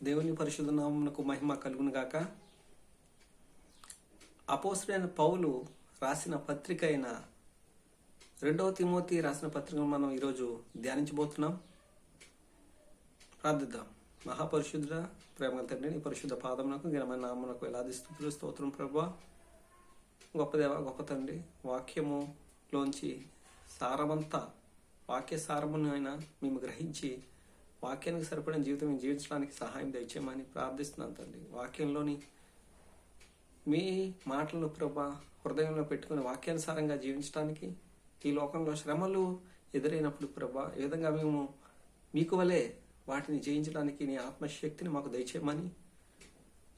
దేవుని పరిశుద్ధ నామమునకు మహిమ కలుగును గాక. అపోస్తలుడైన పౌలు రాసిన పత్రిక అయిన 2వ తిమోతి రాసిన పత్రికను మనం ఈరోజు ధ్యానించబోతున్నాం. ప్రార్థిద్దాం. మహాపరిశుద్ధ ప్రేమ తండ్రి, నీ పరిశుద్ధ పాదమునకు ఘనమైన నామమునకు వేలాది స్తుతులు స్తోత్రం ప్రభువా. గొప్ప దేవ, గొప్ప తండ్రి, వాక్యములోంచి సారమంతా వాక్య సారమును అయినా మేము గ్రహించి వాక్యానికి సరిపడిన జీవితం జీవించడానికి సహాయం దయచేయమని ప్రార్థిస్తున్నాను తండ్రి. వాక్యంలోని మీ మాటలను ప్రభా హృదయంలో పెట్టుకుని వాక్యానుసారంగా జీవించడానికి, ఈ లోకంలో శ్రమలు ఎదురైనప్పుడు ప్రభా ఏ విధంగా మేము మీకు వలె వాటిని జయించడానికి నీ ఆత్మశక్తిని మాకు దయచేయమని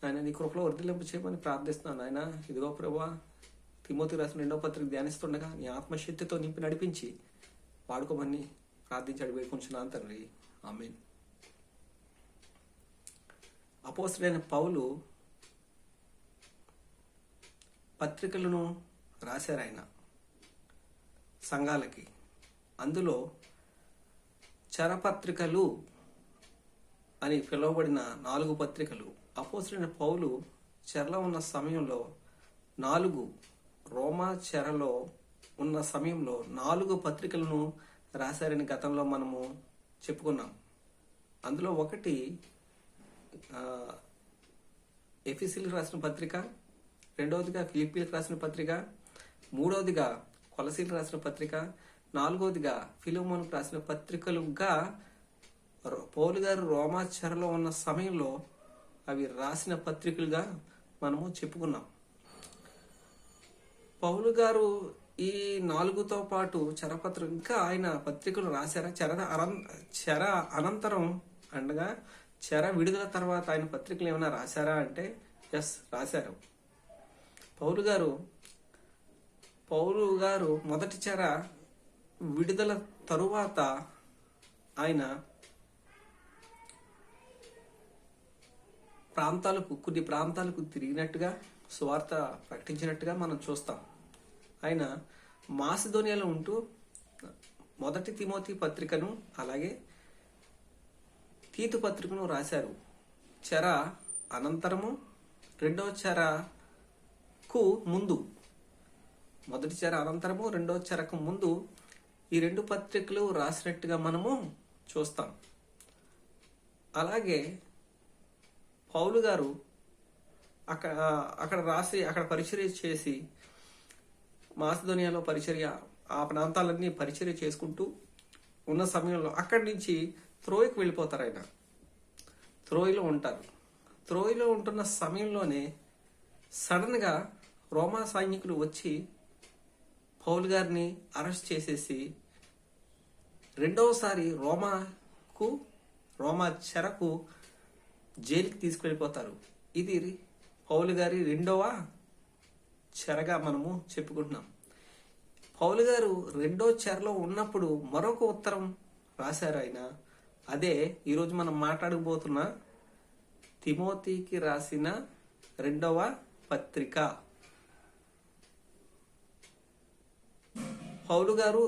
ఆయన నీ కృపలో వర్ధిల్లింపు చేయమని ప్రార్థిస్తున్నాను. ఆయన ఇదిగో ప్రభా తిమోతి రాసిన 2వ పత్రిక ధ్యానిస్తుండగా నీ ఆత్మశక్తితో నింపి నడిపించి వాడుకోమని ప్రార్థించి అడిగిపోయికుంటున్నాను తండ్రి. ఆమేన్. అపోస్తలుడైన పౌలు పత్రికలను రాశారు ఆయన సంఘాలకి. అందులో చరపత్రికలు అని పిలువబడిన 4 పత్రికలు. అపోస్తలుడైన పౌలు చెరలో ఉన్న సమయంలో 4 రోమా చెరలో ఉన్న సమయంలో 4 పత్రికలను రాశారని గతంలో మనము చెప్పుకున్నాం. అందులో ఒకటి ఎఫెసీయులకు రాసిన పత్రిక, 2వదిగా ఫిలిప్పీలకు రాసిన పత్రిక, 3వదిగా కొలసీలకు రాసిన పత్రిక, 4వదిగా ఫిలెమోనుకు రాసిన పత్రికలుగా పౌలు గారు రోమా చెరలో ఉన్న సమయంలో అవి రాసిన పత్రికలుగా మనము చెప్పుకున్నాం. పౌలు గారు ఈ 4తో పాటు చరపత్రిక ఇంకా ఆయన పత్రికలు రాశారా? చెర అనంతరం అనగా చెర విడుదల తర్వాత ఆయన పత్రికలు ఏమైనా రాశారా అంటే ఎస్, రాశారు. పౌలు గారు మొదటి చెర విడుదల తరువాత ఆయన కొన్ని ప్రాంతాలకు తిరిగినట్టుగా సువార్త ప్రకటించినట్టుగా మనం చూస్తాం. ఆయన మాసిదోనియాలో ఉంటూ 1 తిమోతి పత్రికను అలాగే తీతు పత్రికను రాశారు. చెర అనంతరము, 2వ చెరకు ముందు. మొదటి చెర అనంతరము, 2వ చెరకు ముందు ఈ 2 పత్రికలు రాసినట్టుగా మనము చూస్తాం. అలాగే పౌలు గారు అక్కడ రాసి అక్కడ పరిచర్య చేసి మాసిదోనియాలో పరిచర్య, ఆ ప్రాంతాలన్నీ పరిచర్య చేసుకుంటూ ఉన్న సమయంలో అక్కడి నుంచి త్రోయకు వెళ్ళిపోతారు. ఆయన త్రోయలో ఉంటారు. త్రోయలో ఉంటున్న సమయంలోనే సడన్ గా రోమా సైనికులు వచ్చి పౌలు గారిని అరెస్ట్ చేసేసి రెండవసారి రోమా చెరకు జైలుకి తీసుకెళ్ళిపోతారు. ఇది పౌలు గారి 2వ చెరగా మనము చెప్పుకుంటున్నాం. పౌలు గారు 2వ చెరలో ఉన్నప్పుడు మరొక ఉత్తరం రాశారు ఆయన. అదే ఈరోజు మనం మాట్లాడబోతున్న తిమోతికి రాసిన 2వ పత్రిక. పౌలు గారు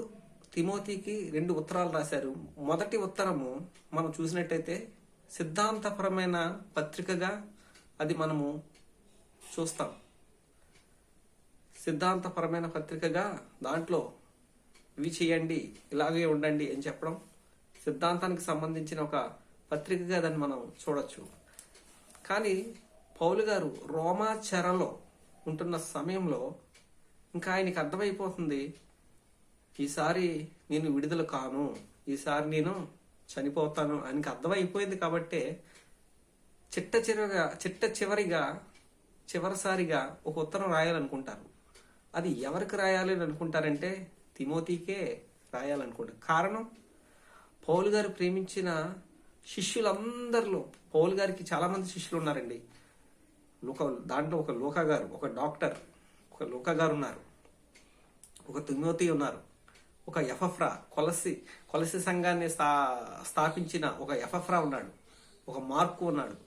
తిమోతికి 2 ఉత్తరాలు రాశారు. మొదటి ఉత్తరము మనం చూసినట్టయితే సిద్ధాంతపరమైన పత్రికగా అది మనము చూస్తాం. సిద్ధాంతపరమైన పత్రికగా దాంట్లో ఇవి చేయండి, ఇలాగే ఉండండి అని చెప్పడం, సిద్ధాంతానికి సంబంధించిన ఒక పత్రికగా దాన్ని మనం చూడొచ్చు. కానీ పౌలు గారు రోమా చెరలో ఉంటున్న సమయంలో ఇంకా ఆయనకి అర్థమైపోతుంది, ఈసారి నేను విడుదల కాను, ఈసారి నేను చనిపోతాను ఆయనకి అర్థమైపోయింది. కాబట్టే చివరిసారిగా ఒక ఉత్తరం రాయాలనుకుంటారు. అది ఎవరికి రాయాలి అని అనుకుంటారంటే తిమోతికే రాయాలనుకుంటారు. కారణం, పౌలు గారు ప్రేమించిన శిష్యులందరిలో పౌలు గారికి చాలా మంది శిష్యులు ఉన్నారండి. దాంట్లో ఒక లూకా గారు, ఒక డాక్టర్, ఒక లూకా గారు ఉన్నారు, ఒక తిమోతి ఉన్నారు, ఒక ఎపఫ్రా కొలసి సంఘాన్ని స్థాపించిన ఒక ఎపఫ్రా ఉన్నాడు, ఒక మార్కు ఉన్నాడు.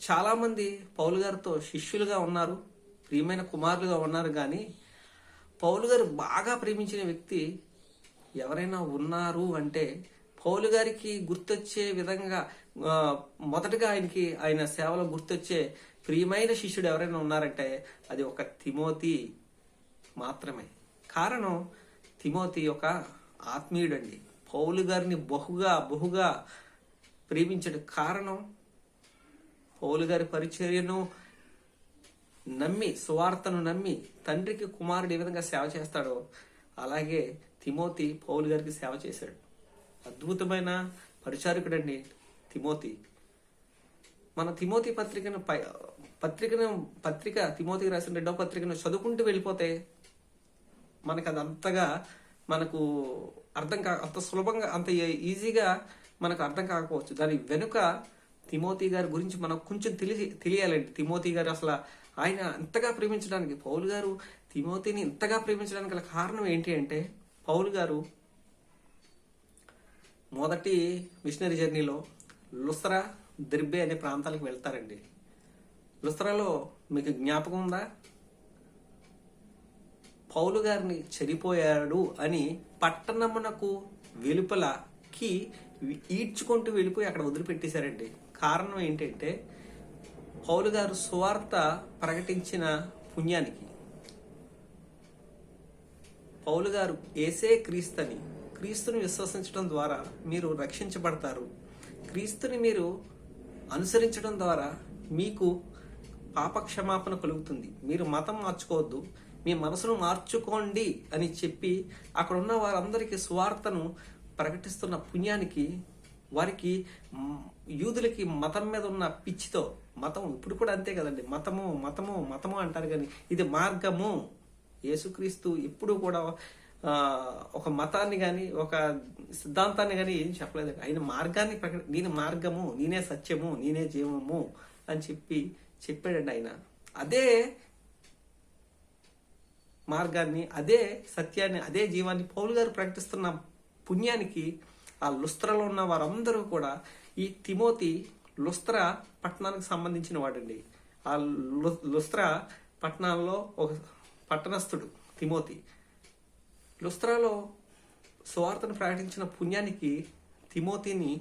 చాలా మంది పౌలు గారితో శిష్యులుగా ఉన్నారు, ప్రియమైన కుమారులుగా ఉన్నారు. కానీ పౌలు గారు బాగా ప్రేమించిన వ్యక్తి ఎవరైనా ఉన్నారు అంటే పౌలు గారికి గుర్తొచ్చే విధంగా మొదటగా ఆయన సేవలో గుర్తొచ్చే ప్రియమైన శిష్యుడు ఎవరైనా ఉన్నారంటే అది ఒక తిమోతి మాత్రమే. కారణం, తిమోతి ఒక ఆత్మీయుడండి. పౌలు గారిని బహుగా ప్రేమించడు. కారణం, పౌలు గారి పరిచర్యను నమ్మి, సువార్తను నమ్మి తండ్రికి కుమారుడు ఏ విధంగా సేవ చేస్తాడో అలాగే తిమోతి పౌలు గారికి సేవ చేశాడు. అద్భుతమైన పరిచారకుడండి తిమోతి. మన తిమోతి పత్రిక తిమోతికి రాసిన 2వ పత్రికను చదువుకుంటూ వెళ్ళిపోతే మనకు అది మనకు అంత సులభంగా, అంత ఈజీగా మనకు అర్థం కాకపోవచ్చు. దాని వెనుక తిమోతి గారి గురించి మనకు కొంచెం తెలియాలండి. తిమోతి గారు అసలు ఆయన ఇంతగా ప్రేమించడానికి, పౌలు గారు తిమోతిని ఇంతగా ప్రేమించడానికి గల కారణం ఏంటి అంటే, పౌలు గారు మొదటి మిషనరీ జర్నీలో లుస్త్రా, దెర్బే అనే ప్రాంతాలకు వెళ్తారండి. లుస్త్రాలో మీకు జ్ఞాపకం ఉందా? పౌలు గారిని చనిపోయాడు అని పట్టణమునకు వెలుపలకి ఈడ్చుకుంటూ వెళ్ళిపోయి అక్కడ వదిలిపెట్టేశారండి. కారణం ఏంటంటే, పౌలు గారు సువార్త ప్రకటించిన పుణ్యానికి. పౌలు గారు యేసే క్రీస్తుని, క్రీస్తుని విశ్వసించడం ద్వారా మీరు రక్షించబడతారు, క్రీస్తుని మీరు అనుసరించడం ద్వారా మీకు పాపక్షమాపణ కలుగుతుంది, మీరు మతం మార్చుకోవద్దు, మీ మనసును మార్చుకోండి అని చెప్పి అక్కడ ఉన్న వారందరికీ సువార్తను ప్రకటిస్తున్న పుణ్యానికి, వారికి యూదులకి మతం మీద ఉన్న పిచ్చితో, మతం ఇప్పుడు కూడా అంతే కదండి, మతము అంటారు కానీ ఇది మార్గము. యేసుక్రీస్తు ఎప్పుడు కూడా ఒక మతాన్ని కానీ ఒక సిద్ధాంతాన్ని కానీ ఏం చెప్పలేదండి. ఆయన మార్గాన్ని నేను మార్గము, నేనే సత్యము, నేనే జీవము అని చెప్పాడండి. ఆయన అదే మార్గాన్ని, అదే సత్యాన్ని, అదే జీవాన్ని పౌలు గారు ప్రకటిస్తున్న పుణ్యానికి ఆ లుస్త్రలో ఉన్న వారందరూ కూడా, ఈ తిమోతి లుస్త్రా పట్టణానికి సంబంధించిన వాడండి. ఆ లుస్త్రా పట్టణంలో ఒక పట్టణస్థుడు తిమోతి. లుస్త్రాలో సువార్తను ప్రకటించిన పుణ్యానికి తిమోతిని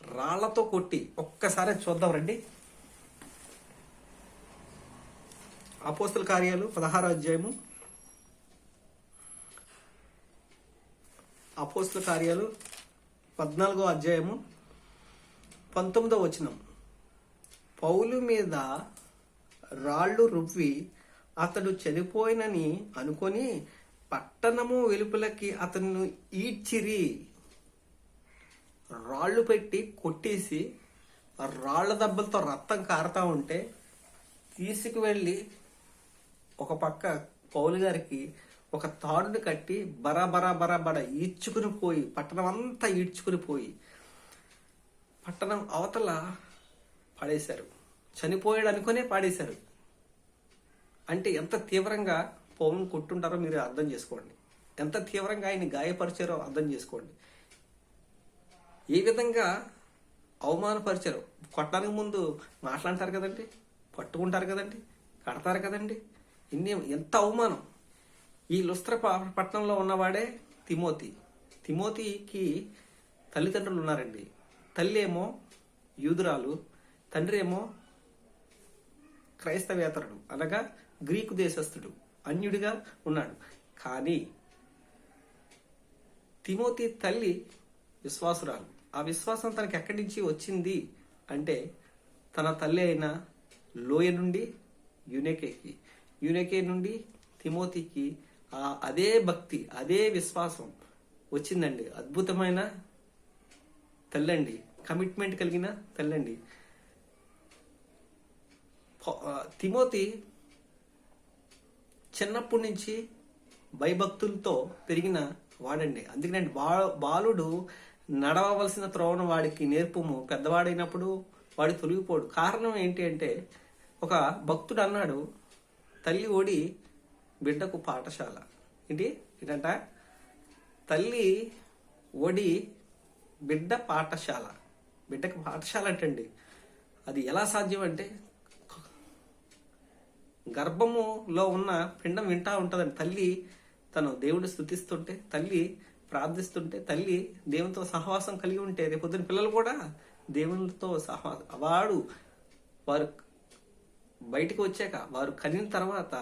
రాళ్లతో కొట్టి, ఒక్కసారి చూద్దాం రండి. అపోస్తల కార్యాలు 16వ అధ్యాయము, అపోస్తల కార్యాలు 14వ అధ్యాయము 19వ వచనం. పౌలు మీద రాళ్ళు రువ్వి అతడు చనిపోయినని అనుకొని పట్టణము వెలుపలకి అతను ఈడ్చిరి. రాళ్ళు పెట్టి కొట్టేసి ఆ రాళ్ల దెబ్బలతో రక్తం కారుతా ఉంటే తీసుకువెళ్ళి ఒక పక్క పౌలు గారికి ఒక తాడుని కట్టి బర ఈడ్చుకుని పోయి, పట్టణం అంతా ఈడ్చుకుని పోయి పట్టణం అవతల పడేశారు. చనిపోయాడు అనుకునే పాడేశారు. అంటే ఎంత తీవ్రంగా పౌలుని కొట్టుంటారో మీరు అర్థం చేసుకోండి, ఎంత తీవ్రంగా ఆయన్ని గాయపరిచారో అర్థం చేసుకోండి, ఏ విధంగా అవమానపరిచారు. కొట్టడానికి ముందు మాట్లాడతారు కదండి, పట్టుకుంటారు కదండి, కడతారు కదండి, ఎంత అవమానం. ఈ లుస్త్ర పట్టణంలో ఉన్నవాడే తిమోతి. తిమోతికి తల్లిదండ్రులు ఉన్నారండి. తల్లి ఏమో యూదురాలు, తండ్రి ఏమో క్రైస్తవేతరుడు, అనగా గ్రీకు దేశస్థుడు, అన్యుడిగా ఉన్నాడు. కానీ తిమోతి తల్లి విశ్వాసురాలు. ఆ విశ్వాసం తనకి ఎక్కడి నుంచి వచ్చింది అంటే, తన తల్లి అయిన లోయ నుండి యూనేకే నుండి తిమోతికి అదే భక్తి, అదే విశ్వాసం వచ్చిందండి. అద్భుతమైన తల్లండి, కమిట్మెంట్ కలిగిన తల్లండి. తిమోతి చిన్నప్పటి నుంచి భయభక్తులతో పెరిగిన వాడండి. అందుకనే బాలుడు నడవవలసిన త్రోవను వాడికి నేర్పుము, పెద్దవాడైనప్పుడు వాడు తొలగిపోడు. కారణం ఏంటి అంటే, ఒక భక్తుడు అన్నాడు, తల్లి ఓడి బిడ్డకు పాఠశాల. ఏంటంట, తల్లి ఓడి బిడ్డకు పాఠశాల అంటండి. అది ఎలా సాధ్యం అంటే, గర్భములో ఉన్న పిండం వింటా ఉంటుందండి. తల్లి తను దేవుడు స్తుతిస్తుంటే, తల్లి ప్రార్థిస్తుంటే తల్లి దేవునితో సహవాసం కలిగి ఉంటే రేపొద్దున పిల్లలు కూడా దేవునితో వారు బయటకు వచ్చాక వారు కలిగిన తర్వాత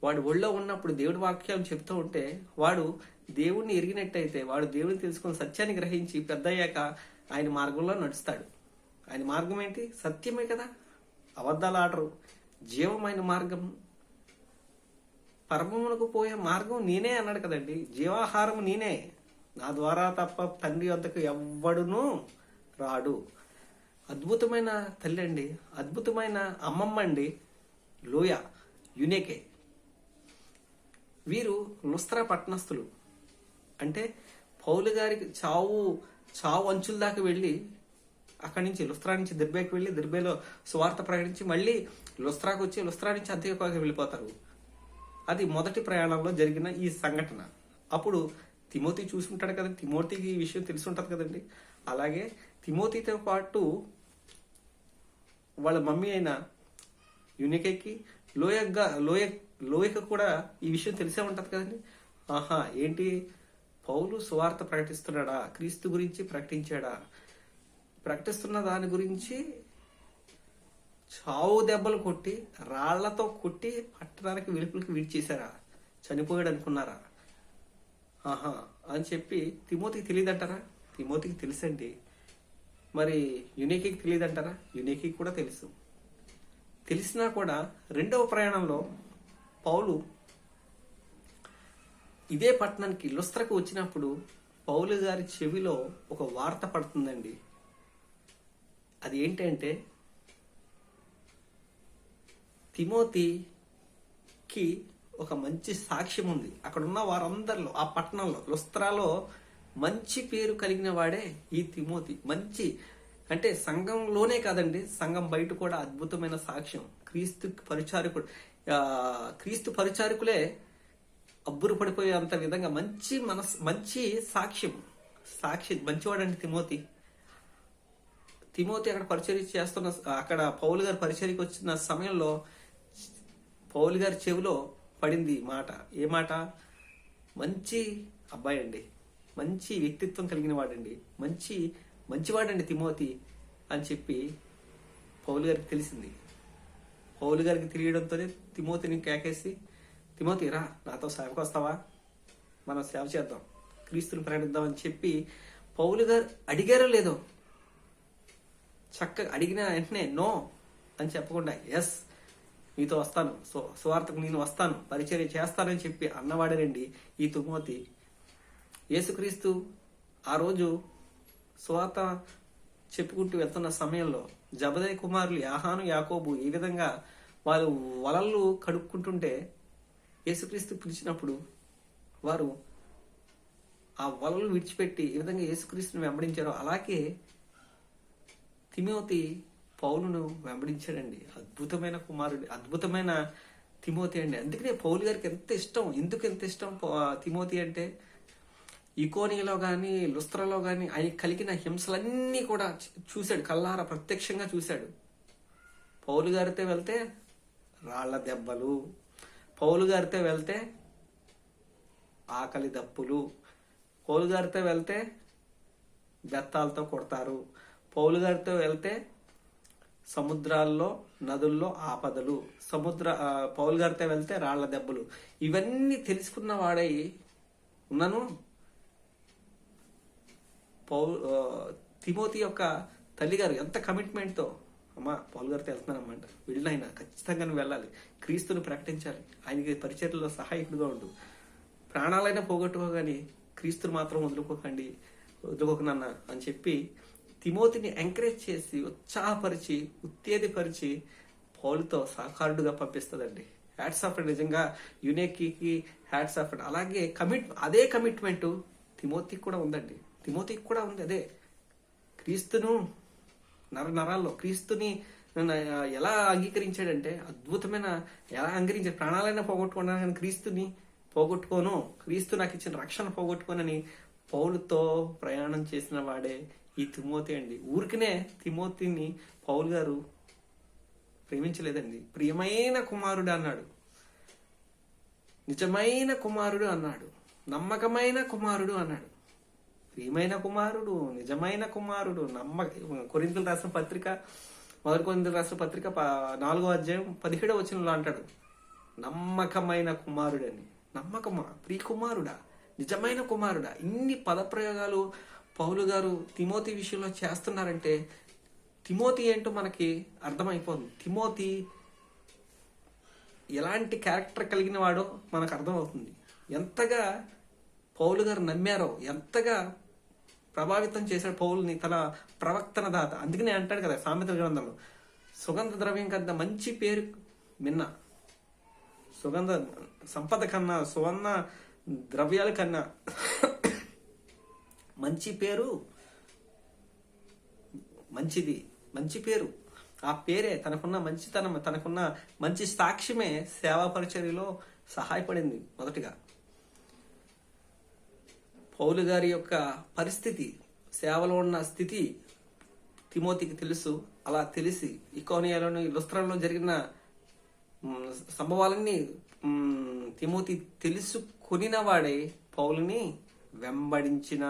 వాడు ఒళ్ళో ఉన్నప్పుడు దేవుడి వాక్యాలు చెప్తూ ఉంటే వాడు దేవుణ్ణి ఎరిగినట్టయితే వాడు దేవుని తెలుసుకుని సత్యాన్ని గ్రహించి పెద్దయ్యాక ఆయన మార్గంలో నడుస్తాడు. ఆయన మార్గం ఏంటి? సత్యమే కదా, అబద్ధాలు ఆడరు. జీవమైన మార్గం, పరమమునకు పోయే మార్గం నేనే అన్నాడు కదండి. జీవాహారం నేనే, నా ద్వారా తప్ప తండ్రి వద్దకు ఎవ్వడును రాడు. అద్భుతమైన తల్లి అండి, అద్భుతమైన అమ్మమ్మ అండి లోయ యునేకే. వీరు లుస్త్రా పట్టణస్థులు. అంటే పౌలు గారికి చావు అంచుల దాకా వెళ్ళి అక్కడి నుంచి లుస్త్రా నుంచి దిర్బేకి వెళ్ళి దిర్బేలో సువార్త ప్రకటించి మళ్ళీ లుస్త్రాకు వచ్చి లుస్త్రా నుంచి అంత్యోక్యకి వెళ్ళిపోతారు. అది మొదటి ప్రయాణంలో జరిగిన ఈ సంఘటన. అప్పుడు తిమోతి చూసుకుంటాడు కదండి, తిమోతికి ఈ విషయం తెలిసి ఉంటుంది కదండి. అలాగే తిమోతితో పాటు వాళ్ళ మమ్మీ అయిన యునికేకి లోయకు కూడా ఈ విషయం తెలిసే ఉంటది కదండి. ఆహా, ఏంటి పౌలు సువార్త ప్రకటిస్తున్నాడా, క్రీస్తు గురించి ప్రకటించాడా, ప్రకటిస్తున్న దాని గురించి చావు దెబ్బలు కొట్టి రాళ్లతో కొట్టి పట్టణానికి వెలుపులకి విడిచేశారా, చనిపోయాడు అనుకున్నారా? ఆహా అని చెప్పి తిమోతికి తెలియదంటారా? తిమోతికి తెలుసండి. మరి యునేకి తెలియదంటారా? యునేకి కూడా తెలుసు. తెలిసినా కూడా రెండవ ప్రయాణంలో పౌలు ఇదే పట్టణానికి లుస్త్రకు వచ్చినప్పుడు పౌలు గారి చెవిలో ఒక వార్త పడుతుందండి. అది ఏంటంటే తిమోతికి ఒక మంచి సాక్ష్యం ఉంది. అక్కడ ఉన్న వారందరిలో, ఆ పట్టణంలో లుస్త్రాలో మంచి పేరు కలిగిన వాడే ఈ తిమోతి. మంచి అంటే సంఘంలోనే కాదండి, సంఘం బయట కూడా అద్భుతమైన సాక్ష్యం. క్రీస్తు పరిచారకులే అబ్బురు పడిపోయే అంత విధంగా మంచి సాక్షి మంచివాడండి తిమోతి. అక్కడ పరిచర్య చేస్తున్న, అక్కడ పౌలు గారు పరిచర్యకి వచ్చిన సమయంలో పౌలు గారి చెవిలో పడింది మాట. ఏ మాట? మంచి అబ్బాయి అండి, మంచి వ్యక్తిత్వం కలిగిన వాడండి, మంచివాడండి తిమోతి అని చెప్పి పౌలు గారికి తెలిసింది. పౌలు గారికి తెలియడంతోనే తిమోతిని కేకేసి, తిమోతి రా, నాతో సేవకు వస్తావా, మనం సేవ చేద్దాం, క్రీస్తుని ప్రకటిద్దాం అని చెప్పి పౌలు గారు అడిగారో లేదో, చక్కగా అడిగిన వెంటనే నో అని చెప్పకుండా ఎస్ నీతో వస్తాను, సువార్తకు నేను వస్తాను, పరిచర్య చేస్తానని చెప్పి అన్నవాడేనండి ఈ తిమోతి. యేసుక్రీస్తు ఆ రోజు సువార్త చెప్పుకుంటూ వెళ్తున్న సమయంలో జబదయి కుమారులు యాహాను యాకోబు ఈ విధంగా వాళ్ళు వలలు కడుక్కుంటుంటే యేసుక్రీస్తు పిలిచినప్పుడు వారు ఆ వలలు విడిచిపెట్టి ఈ విధంగా యేసుక్రీస్తుని వెంబడించారో అలాగే తిమోతి పౌలును వెంబడించాడండి. అద్భుతమైన కుమారుడు, అద్భుతమైన తిమోతి అండి. అందుకనే పౌలు గారికి ఎంత ఇష్టం. ఎందుకు ఎంత ఇష్టం తిమోతి అంటే, ఇకోనియలో కానీ లుస్త్రలో కానీ ఆయన కలిగిన హింసలన్నీ కూడా చూశాడు, కల్లారా ప్రత్యక్షంగా చూశాడు. పౌలు గారితో వెళ్తే రాళ్ల దెబ్బలు, పౌలు గారితో వెళ్తే ఆకలి దప్పులు, పౌలు గారితో వెళ్తే బెత్తాలతో కొడతారు, పౌలు గారితో వెళ్తే సముద్రాల్లో నదుల్లో ఆపదలు, పౌలు గారితో వెళ్తే రాళ్ల దెబ్బలు. ఇవన్నీ తెలుసుకున్న వాడై ఉన్నాను. తిమోతి యొక్క తల్లిగారు ఎంత కమిట్మెంట్తో, అమ్మా పౌలు గారితో వెళ్తున్నానమ్మంట, వెళ్ళినైనా ఖచ్చితంగా నువ్వు వెళ్ళాలి, క్రీస్తుని ప్రకటించాలి, ఆయనకి పరిచర్యలో సహాయకుడిగా ఉండు, ప్రాణాలైనా పోగొట్టుకోగాని క్రీస్తుని మాత్రం వదులుకోకనన్న అని చెప్పి తిమోతిని ఎంకరేజ్ చేసి ఉత్సాహపరిచి ఉత్తేజపరిచి పౌలుతో సహకారుడుగా పంపిస్తుందండి. హ్యాట్స్ ఆఫ్ అండ్ నిజంగా యునేకి హ్యాట్స్ ఆఫ్ అండ్. అలాగే అదే కమిట్మెంట్ తిమోతికి కూడా ఉందండి. తిమోతికి కూడా ఉంది అదే. క్రీస్తును నరాల్లో క్రీస్తుని ఎలా అంగీకరించాడంటే అద్భుతమైన, ఎలా అంగీకరించాడు, ప్రాణాలైనా పోగొట్టుకున్నాను కానీ క్రీస్తుని పోగొట్టుకోను, క్రీస్తు నాకు ఇచ్చిన రక్షణ పోగొట్టుకోనని పౌలుతో ప్రయాణం చేసిన వాడే ఈ తిమోతి అండి. ఊరికనే తిమోతిని పౌలు గారు ప్రేమించలేదండి. ప్రియమైన కుమారుడు అన్నాడు, నిజమైన కుమారుడు అన్నాడు, నమ్మకమైన కుమారుడు అన్నాడు. ప్రియమైన కుమారుడు, నిజమైన కుమారుడు, కొరింథీయులకు రాసిన పత్రిక, మొదటి కొరింథీయులకు రాసిన పత్రిక 4వ అధ్యాయం 17వ వచనంలో అంటాడు, నమ్మకమైన కుమారుడని. నమ్మకమా? ప్రియ కుమారుడా, నిజమైన కుమారుడా. ఇన్ని పదప్రయోగాలు పౌలు గారు తిమోతి విషయంలో చేస్తున్నారంటే తిమోతి ఏంటో మనకి అర్థమైపోతుంది. తిమోతి ఎలాంటి క్యారెక్టర్ కలిగిన వాడో మనకు అర్థమవుతుంది. ఎంతగా పౌలు గారు నమ్మారో, ఎంతగా ప్రభావితం చేశాడు పౌలుని తన ప్రవక్తన దాత. అందుకనే అంటాడు కదా సామెతల గ్రంథంలో, సుగంధ ద్రవ్యం కన్నా మంచి పేరు మిన్న, సుగంధ సంపద కన్నా, సువర్ణ ద్రవ్యాల కన్నా మంచి పేరు మంచిది. మంచి పేరు, ఆ పేరే తనకున్న మంచితనం, తనకున్న మంచి సాక్ష్యమే సేవా పరిచర్యలో సహాయపడింది. మొదటిగా పౌలు గారి యొక్క పరిస్థితి, సేవలో ఉన్న స్థితి తిమోతికి తెలుసు. అలా తెలిసి ఇకోనియాలోని లుస్త్రలో జరిగిన సంభవాలన్నీ తిమోతి తెలుసుకొనిన వాడే పౌలుని వెంబడించిన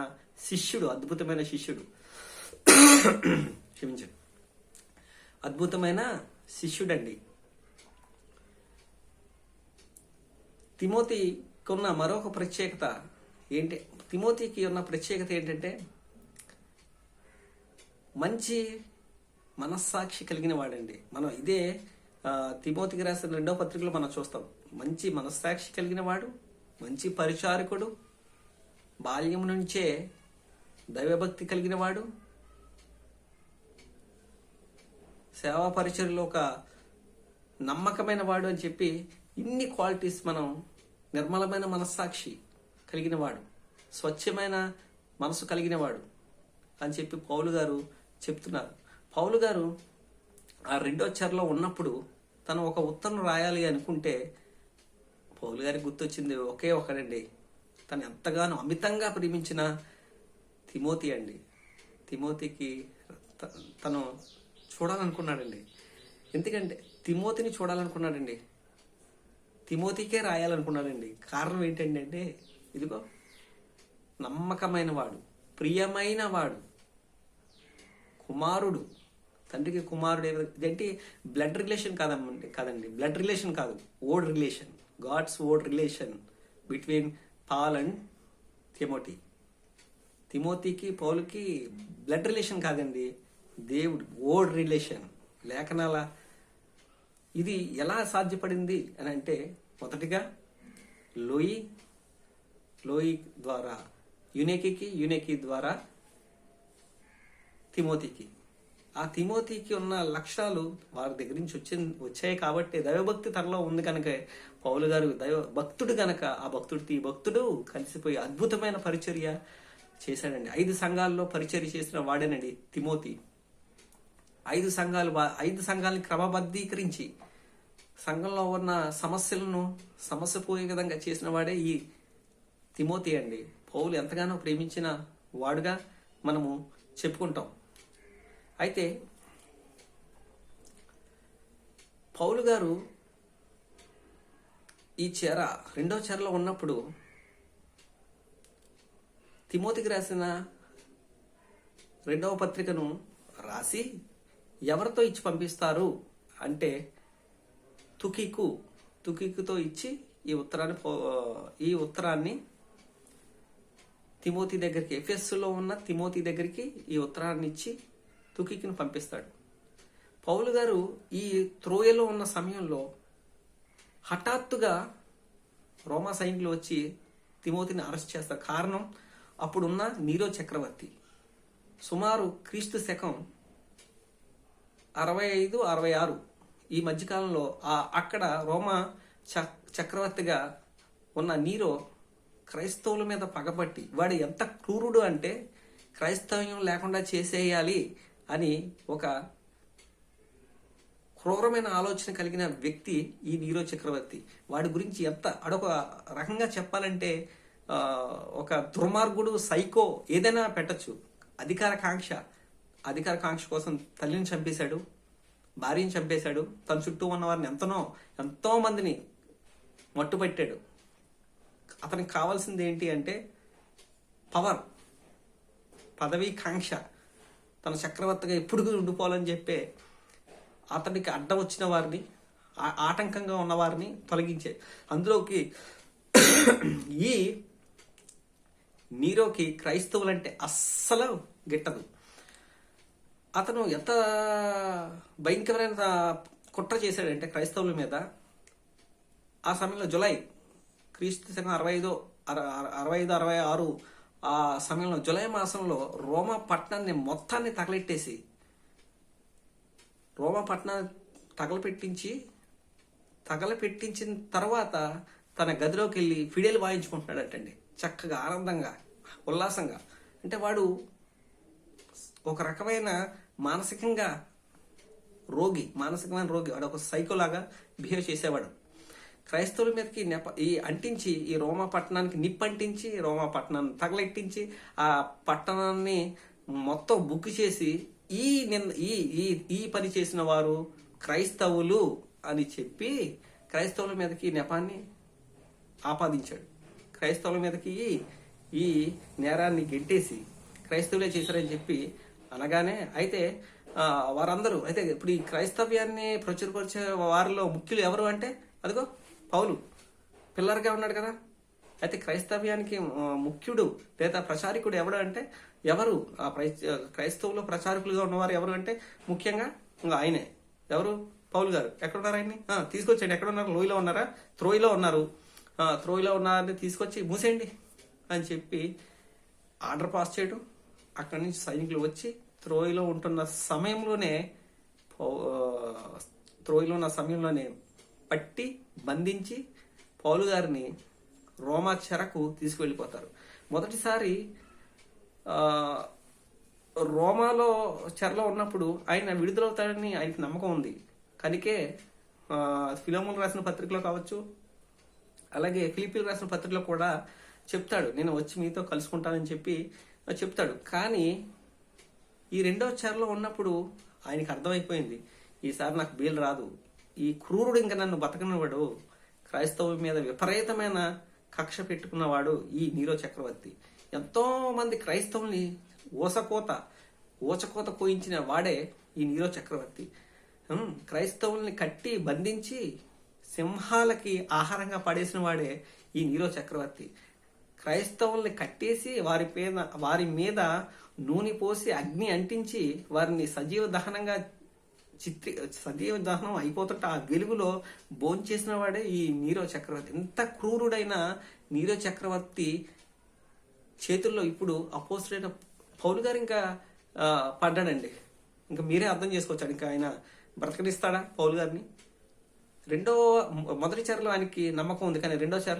శిష్యుడు, అద్భుతమైన శిష్యుడు. క్షమించండి, అద్భుతమైన శిష్యుడండి. తిమోతికి ఉన్న మరొక ప్రత్యేకత ఏంటి? తిమోతికి ఉన్న ప్రత్యేకత ఏంటంటే మంచి మనస్సాక్షి కలిగిన వాడండి. మనం ఇదే తిమోతికి రాసిన 2వ పత్రికలో మనం చూస్తాం. మంచి మనస్సాక్షి కలిగిన వాడు, మంచి పరిచారకుడు, బాల్యం నుంచే దైవభక్తి కలిగిన వాడు, సేవా పరిచర్యలో ఒక నమ్మకమైన వాడు అని చెప్పి ఇన్ని క్వాలిటీస్ మనం, నిర్మలమైన మనస్సాక్షి కలిగిన వాడు, స్వచ్ఛమైన మనసు కలిగిన వాడు అని చెప్పి పౌలు గారు చెప్తున్నారు. పౌలు గారు ఆ 2వ చెరలో ఉన్నప్పుడు తను ఒక ఉత్తరం రాయాలి అనుకుంటే పౌలు గారికి గుర్తొచ్చింది ఒకే ఒకడండి, తను ఎంతగానో అమితంగా ప్రేమించిన తిమోతి అండి. తిమోతికి తను చూడాలనుకున్నాడండి. ఎందుకంటే తిమోతిని చూడాలనుకున్నాడండి, తిమోతికే రాయాలనుకున్నాడండి. కారణం ఏంటంటే ఇదిగో నమ్మకమైన వాడు, ప్రియమైన వాడు, కుమారుడు, తండ్రికి కుమారుడు. ఇదేంటి బ్లడ్ రిలేషన్ కాదండి, బ్లడ్ రిలేషన్ కాదు, old relation, God's old relation between Paul and Timothy. తిమోతికి పౌలుకి బ్లడ్ రిలేషన్ కాదండి, దేవుడు ఓల్డ్ రిలేషన్. లేఖనాల ఇది ఎలా సాధ్యపడింది అని అంటే మొదటిగా లోయి ద్వారా యునేకి ద్వారా తిమోతికి. ఆ తిమోతికి ఉన్న లక్షణాలు వారి దగ్గర నుంచి వచ్చాయి కాబట్టి దైవభక్తి తనలో ఉంది కనుక పౌలు గారు దైవ భక్తుడు కనుక ఆ భక్తుడు కలిసిపోయి అద్భుతమైన పరిచర్య చేశాడండి. 5 సంఘాల్లో పరిచర్య చేసిన వాడేనండి తిమోతి. 5 సంఘాలని క్రమబద్ధీకరించి సంఘంలో ఉన్న సమస్య పోయే విధంగా చేసిన వాడే ఈ తిమోతి అండి. పౌలు ఎంతగానో ప్రేమించిన వాడుగా మనము చెప్పుకుంటాం. అయితే పౌలు గారు ఈ 2వ చెరలో ఉన్నప్పుడు తిమోతికి రాసిన 2వ పత్రికను రాసి ఎవరితో ఇచ్చి పంపిస్తారు అంటే తుకికుతో ఇచ్చి ఈ ఉత్తరాన్ని తిమోతి దగ్గరికి, ఎఫెస్సులో ఉన్న తిమోతి దగ్గరికి ఈ ఉత్తరాన్ని ఇచ్చి తుకికిని పంపిస్తాడు. పౌలు గారు ఈ త్రోయలో ఉన్న సమయంలో హఠాత్తుగా రోమా సైనికులు వచ్చి తిమోతిని అరెస్ట్ చేస్తారు. కారణం అప్పుడున్న నీరో చక్రవర్తి సుమారు క్రీస్తు శకం 65-66 ఈ మధ్యకాలంలో అక్కడ రోమా చక్రవర్తిగా ఉన్న నీరో క్రైస్తవుల మీద పగబట్టి, వాడు ఎంత క్రూరుడు అంటే క్రైస్తవ్యం లేకుండా చేసేయాలి అని ఒక క్రూరమైన ఆలోచన కలిగిన వ్యక్తి ఈ నీరో చక్రవర్తి. వాడి గురించి అడొక రకంగా చెప్పాలంటే ఒక దుర్మార్గుడు, సైకో ఏదైనా పెట్టచ్చు. అధికార కాంక్ష కోసం తల్లిని చంపేశాడు, భార్యని చంపేశాడు, తన చుట్టూ ఉన్న వారిని ఎంతో మందిని మట్టుపెట్టాడు. అతనికి కావాల్సింది ఏంటి అంటే పవర్, పదవీ కాంక్ష, తన చక్రవర్తిగా ఎప్పుడు ఉండిపోవాలని చెప్పే అతనికి అడ్డం వచ్చిన వారిని, ఆటంకంగా ఉన్న వారిని తొలగించే అందులోకి ఈ నీరోకి క్రైస్తవులంటే అస్సలు గిట్టదు. అతను ఎంత భయంకరమైన కుట్ర చేశాడంటే క్రైస్తవుల మీద. ఆ సమయంలో జులై క్రీస్తు శకం 65-66 ఆ సమయంలో జులై మాసంలో రోమా పట్టణాన్ని మొత్తాన్ని తగలపెట్టించిన తర్వాత తన గదిలోకి వెళ్ళి ఫిడేలు వాయించుకుంటున్నాడటండి, చక్కగా ఆనందంగా ఉల్లాసంగా. అంటే వాడు ఒక రకమైన మానసికమైన రోగి, వాడు ఒక సైకోలాగా బిహేవ్ చేసేవాడు. క్రైస్తవుల మీదకి అంటించి ఈ రోమా పట్టణానికి నిప్పంటించి, రోమా పట్టణాన్ని తగలెట్టించి, ఆ పట్టణాన్ని మొత్తం బుక్ చేసి ఈ పని చేసిన వారు క్రైస్తవులు అని చెప్పి క్రైస్తవుల మీదకి నెపాన్ని ఆపాదించాడు. క్రైస్తవుల మీదకి ఈ నేరాన్ని గెంటేసి క్రైస్తవులే చేశారని చెప్పి అనగానే అయితే వారందరూ అయితే ఇప్పుడు ఈ క్రైస్తవ్యాన్ని ప్రచురపరిచే వారిలో ముఖ్యులు ఎవరు అంటే అదిగో పౌలు పిల్లర్గా ఉన్నాడు కదా. అయితే క్రైస్తవ్యానికి ముఖ్యుడు లేదా ప్రచారకుడు ఎవడు అంటే ఎవరు ఆ క్రైస్తవులో ప్రచారకులుగా ఉన్నవారు ఎవరు అంటే ముఖ్యంగా ఆయనే. ఎవరు? పౌలు గారు. ఎక్కడున్నారు ఆయన్ని? తీసుకొచ్చేయండి. ఎక్కడున్నారు? లోయలో ఉన్నారా? త్రోయిలో ఉన్నారని తీసుకొచ్చి మూసేయండి అని చెప్పి ఆర్డర్ పాస్ చేయడం. అక్కడి నుంచి సైనికులు వచ్చి త్రోయిలో ఉన్న సమయంలోనే పట్టి బంధించి పౌలు గారిని రోమా చెరకు తీసుకువెళ్ళిపోతారు. మొదటిసారి రోమాలో చెరలో ఉన్నప్పుడు ఆయన విడుదలవుతాడని ఆయనకి నమ్మకం ఉంది. కనుకే ఫిలోమోను రాసిన పత్రికలో కావచ్చు, అలాగే ఫిలిప్పీలు రాసిన పత్రికలో కూడా చెప్తాడు, నేను వచ్చి మీతో కలుసుకుంటానని చెప్పి చెప్తాడు. కానీ ఈ రెండో చెరలో ఉన్నప్పుడు ఆయనకి అర్థమైపోయింది, ఈసారి నాకు బెయిల్ రాదు, ఈ క్రూరుడు ఇంకా నన్ను బతకనివాడు, క్రైస్తవుల మీద విపరీతమైన కక్ష పెట్టుకున్నవాడు ఈ నీరో చక్రవర్తి. ఎంతో మంది క్రైస్తవుల్ని ఊచకోత కోయించిన వాడే ఈ నీరో చక్రవర్తి. క్రైస్తవుల్ని కట్టి బంధించి సింహాలకి ఆహారంగా పడేసిన వాడే ఈ నీరో చక్రవర్తి. క్రైస్తవుల్ని కట్టేసి వారి మీద నూనె పోసి అగ్ని అంటించి వారిని సజీవ దహనం అయిపోతుంటే ఆ వెలుగులో భోంచేసిన వాడే ఈ నీరో చక్రవర్తి. ఎంత క్రూరుడైన నీరో చక్రవర్తి చేతుల్లో ఇప్పుడు అపోస్తులైన పౌలు గారు ఇంకా పడ్డాడండి. ఇంకా మీరే అర్థం చేసుకోవచ్చు, ఇంకా ఆయన బ్రతకనిస్తాడా పౌలు గారిని? మొదటి చెరలో ఆయనకి నమ్మకం ఉంది, కానీ రెండో చెరలో